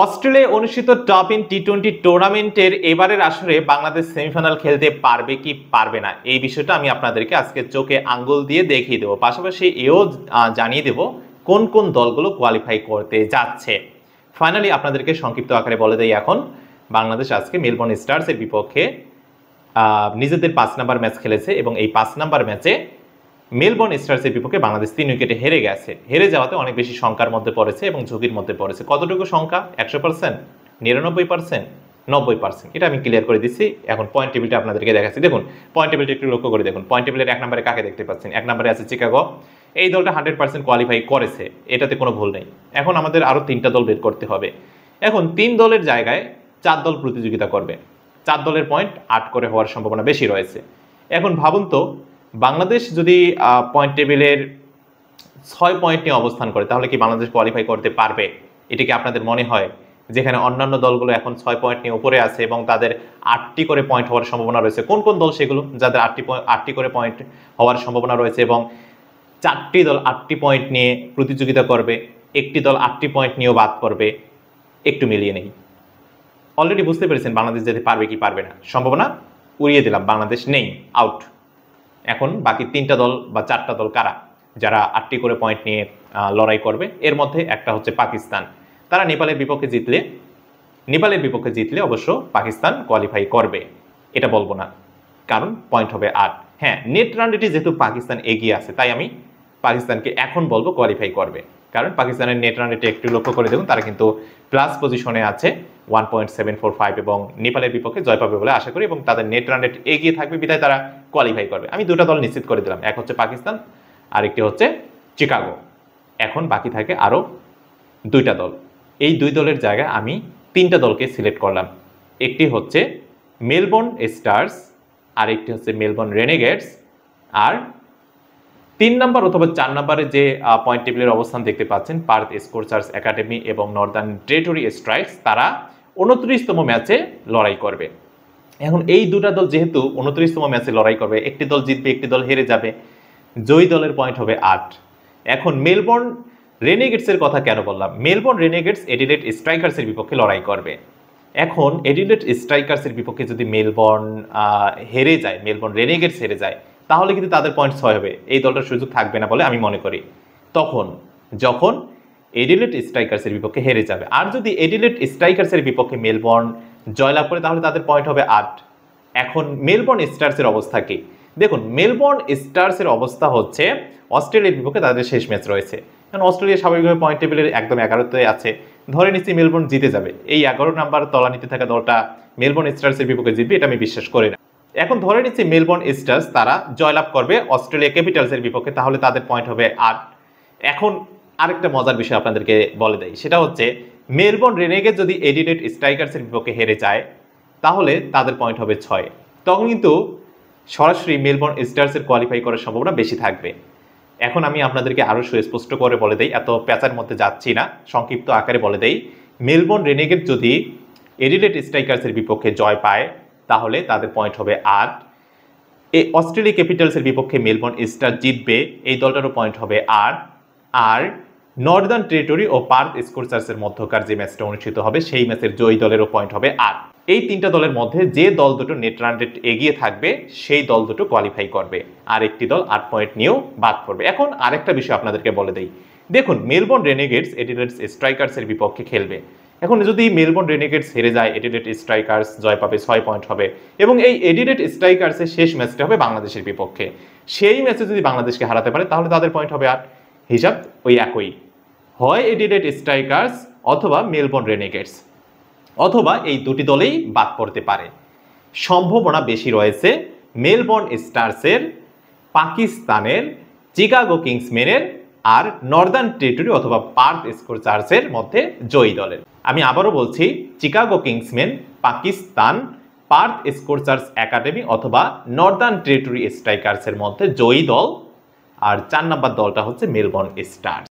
অস্ট্রেলিয়ায় অনুষ্ঠিত top in টি-20 টুর্নামেন্টের এবারের আসরে বাংলাদেশ সেমিফাইনাল খেলতে পারবে কি পারবে না, এই বিষয়টা আমি আপনাদেরকে আজকে চোখে আঙ্গুল দিয়ে দেখিয়ে দেবো। পাশাপাশি এও জানিয়ে দেব কোন কোন দলগুলো কোয়ালিফাই করতে যাচ্ছে। ফাইনালি আপনাদেরকে সংক্ষিপ্ত আকারে বলে দেই। এখন বাংলাদেশ আজকে মেলবোর্ন স্টার্সের বিপক্ষে নিজেদের 5 নাম্বার ম্যাচ খেলেছে এবং এই 5 নাম্বার ম্যাচে মেলবোর্ন স্টার্সের বিপক্ষে বাংলাদেশ 3 উইকেটে হেরে গেছে। হেরে যাওয়াতে অনেক বেশি শঙ্কার মধ্যে পড়েছে এবং ঝুঁকির মধ্যে পড়েছে। কতটুকু শঙ্কা? 100%, 99%, 90%? এটা আমি ক্লিয়ার করে দিচ্ছি। এখন পয়েন্ট টেবিলটা আপনাদেরকে দেখাচ্ছি। দেখুন পয়েন্ট টেবিলটা একটু লক্ষ্য করে দেখুন। পয়েন্ট টেবিলের 1 নম্বরে কাকে দেখতে পাচ্ছেন? 1 নম্বরে আছে চিকাগো। এই দলটা 100% কোয়ালিফাই করেছে, এটাতে কোনো ভুল নেই। এখন আমাদের আরও 3টা দল বের করতে হবে। এখন 3 দলের জায়গায় 4 দল প্রতিযোগিতা করবে। 4 দলের পয়েন্ট 8 করে হওয়ার সম্ভাবনা বেশি রয়েছে। এখন ভাবুন তো, বাংলাদেশ যদি পয়েন্ট টেবিলের 6 পয়েন্ট নিয়ে অবস্থান করে, তাহলে কি বাংলাদেশ কোয়ালিফাই করতে পারবে? এটা কি আপনাদের মনে হয়? যেখানে অন্যান্য দলগুলো এখন 6 পয়েন্ট নিয়ে উপরে আছে এবং তাদের 8টি করে পয়েন্ট হওয়ার সম্ভাবনা রয়েছে। কোন কোন দল সেগুলো যাদের 8টি করে পয়েন্ট হওয়ার সম্ভাবনা রয়েছে? এবং 4টি দল 8টি পয়েন্ট নিয়ে প্রতিযোগিতা করবে, একটি দল 8টি পয়েন্ট নিয়েও বাদ করবে। একটু মিলিয়ে নেই। অলরেডি বুঝতে পেরেছেন বাংলাদেশ যেতে পারবে কি পারবে না। সম্ভাবনা উড়িয়ে দিলাম, বাংলাদেশ নেই, আউট। এখন বাকি 3টা দল বা 4টা দল কারা, যারা 8টি করে পয়েন্ট নিয়ে লড়াই করবে? এর মধ্যে একটা হচ্ছে পাকিস্তান। তারা নেপালের বিপক্ষে জিতলে অবশ্য পাকিস্তান কোয়ালিফাই করবে, এটা বলবো না, কারণ পয়েন্ট হবে 8। হ্যাঁ, নেট রান রেটে যেহেতু পাকিস্তান এগিয়ে আছে, তাই আমি পাকিস্তানকে এখন বলবো কোয়ালিফাই করবে। কারণ পাকিস্তানের নেট রান রেটে একটু লক্ষ্য করে দেখুন, তারা কিন্তু প্লাস পজিশনে আছে 1.745 এবং নেপালের বিপক্ষে জয় পাবে বলে আশা করি এবং তাদের নেট রান রেট এগিয়ে থাকবে, বিধায় তারা কোয়ালিফাই করবে। আমি 2টা দল নিশ্চিত করে দিলাম, এক হচ্ছে পাকিস্তান আর একটি হচ্ছে চিকাগো। এখন বাকি থাকে আরও 2টা দল। এই 2 দলের জায়গায় আমি 3টা দলকে সিলেক্ট করলাম। একটি হচ্ছে মেলবোর্ন স্টার্স, আর একটি হচ্ছে মেলবোর্ন রেনেগেডস, আর 3 নম্বর অথবা 4 নম্বরে যে পয়েন্ট টেবিলের অবস্থান দেখতে পাচ্ছেন পার্থ স্কোরচার্স একাডেমি এবং নর্দার্ন টেরিটরি স্ট্রাইকস, তারা 29তম ম্যাচে লড়াই করবে। এখন এই 2টা দল যেহেতু 29তম ম্যাচে লড়াই করবে, একটি দল জিতবে একটি দল হেরে যাবে, জয়ী দলের পয়েন্ট হবে 8। এখন মেলবোর্ন রেনেগেডসের কথা কেন বললাম? মেলবোর্ন রেনেগেডস এডিলেড স্ট্রাইকার্সের বিপক্ষে লড়াই করবে। এখন এডিলেড স্ট্রাইকার্সের বিপক্ষে যদি মেলবোর্ন রেনেগেডস হেরে যায়, তাহলে কিন্তু তাদের পয়েন্ট 6 হবে। এই দলটার সুযোগ থাকবে না বলে আমি মনে করি যখন এডিলেড স্ট্রাইকার্সের বিপক্ষে হেরে যাবে। আর যদি এডিলেড স্ট্রাইকার্সের বিপক্ষে মেলবোর্ন জয়লাভ করে, তাহলে তাদের পয়েন্ট হবে 8। এখন মেলবোর্ন স্টার্সের অবস্থা কি? দেখুন, মেলবোর্ন স্টার্সের অবস্থা হচ্ছে অস্ট্রেলিয়ার বিপক্ষে তাদের শেষ ম্যাচ রয়েছে। কারণ অস্ট্রেলিয়া স্বাভাবিকভাবে পয়েন্ট টেবিলের একদম 11তে আছে। ধরে নিচ্ছি মেলবোর্ন জিতে যাবে, এই 11 নাম্বার তলানিতে থাকা দলটা মেলবোর্ন স্টার্সের বিপক্ষে জিতবে, এটা আমি বিশ্বাস করি না। এখন ধরে নিচ্ছি মেলবোর্ন স্টার্স তারা জয়লাভ করবে অস্ট্রেলিয়া ক্যাপিটালসের বিপক্ষে, তাহলে তাদের পয়েন্ট হবে 8। এখন আরেকটা মজার বিষয় আপনাদেরকে বলে দেই, সেটা হচ্ছে মেলবোর্ন রেনেগেড যদি এডিলেড স্ট্রাইকার্সের বিপক্ষে হেরে যায়, তাহলে তাদের পয়েন্ট হবে 6। তখন কিন্তু সরাসরি মেলবোর্ন স্টার্সের কোয়ালিফাই করার সম্ভাবনা বেশি থাকবে। এখন আমি আপনাদেরকে আরও সুস্পষ্ট করে বলে দেই, এত প্যাচার মধ্যে যাচ্ছি না, সংক্ষিপ্ত আকারে বলে দেই। মেলবোর্ন রেনেগেড যদি এডিলেড স্ট্রাইকার্সের বিপক্ষে জয় পায়, তাহলে তাদের পয়েন্ট হবে 8। এই অস্ট্রেলিয়া ক্যাপিটালসের বিপক্ষে মেলবোর্ন স্টার জিতবে, এই দলটারও পয়েন্ট হবে 8। আর নর্দার্ন টেরিটরি ও পার্থ স্কোরচার্সের মধ্যকার যে ম্যাচটা অনুষ্ঠিত হবে, সেই ম্যাচের জয়ী দলেরও পয়েন্ট হবে 8। এই 3টা দলের মধ্যে যে দল দুটো নেট রান রেট এগিয়ে থাকবে, সেই দল দুটো কোয়ালিফাই করবে, আর একটি দল 8 পয়েন্ট নিয়েও বাদ পড়বে। এখন আরেকটা বিষয় আপনাদেরকে বলে দেই, দেখুন মেলবোর্ন রেনেগেডস এডিলেড স্ট্রাইকার্সের বিপক্ষে খেলবে। এখন যদি মেলবোর্ন রেনেগেডস হেরে যায়, এডিলেড স্ট্রাইকার্স জয় পাবে, 6 পয়েন্ট হবে এবং এই এডিলেড স্ট্রাইকার্সের শেষ ম্যাচটা হবে বাংলাদেশের বিপক্ষে। সেই ম্যাচে যদি বাংলাদেশকে হারাতে পারে, তাহলে তাদের পয়েন্ট হবে 8। হিসাব ওই একই, হয় এডিলেড স্ট্রাইকার্স অথবা মেলবোর্ন রেনেগেডস, অথবা এই 2টি দলেই বাদ পড়তে পারে। সম্ভাবনা বেশি রয়েছে মেলবোর্ন স্টার্সের, পাকিস্তানের, চিকাগো কিংসম্যানের আর নর্দার্ন টেরিটরি অথবা পার্থ স্কোরচার্সের মধ্যে জয়ী দলের। আমি আবারও বলছি, চিকাগো কিংসম্যান, পাকিস্তান, পার্থ স্কোরচার্স একাডেমি অথবা নর্দার্ন টেরিটরি স্ট্রাইকার্সের মধ্যে জয়ী দল। আর 4 নম্বর দলটা হচ্ছে মেলবোর্ন স্টার্স।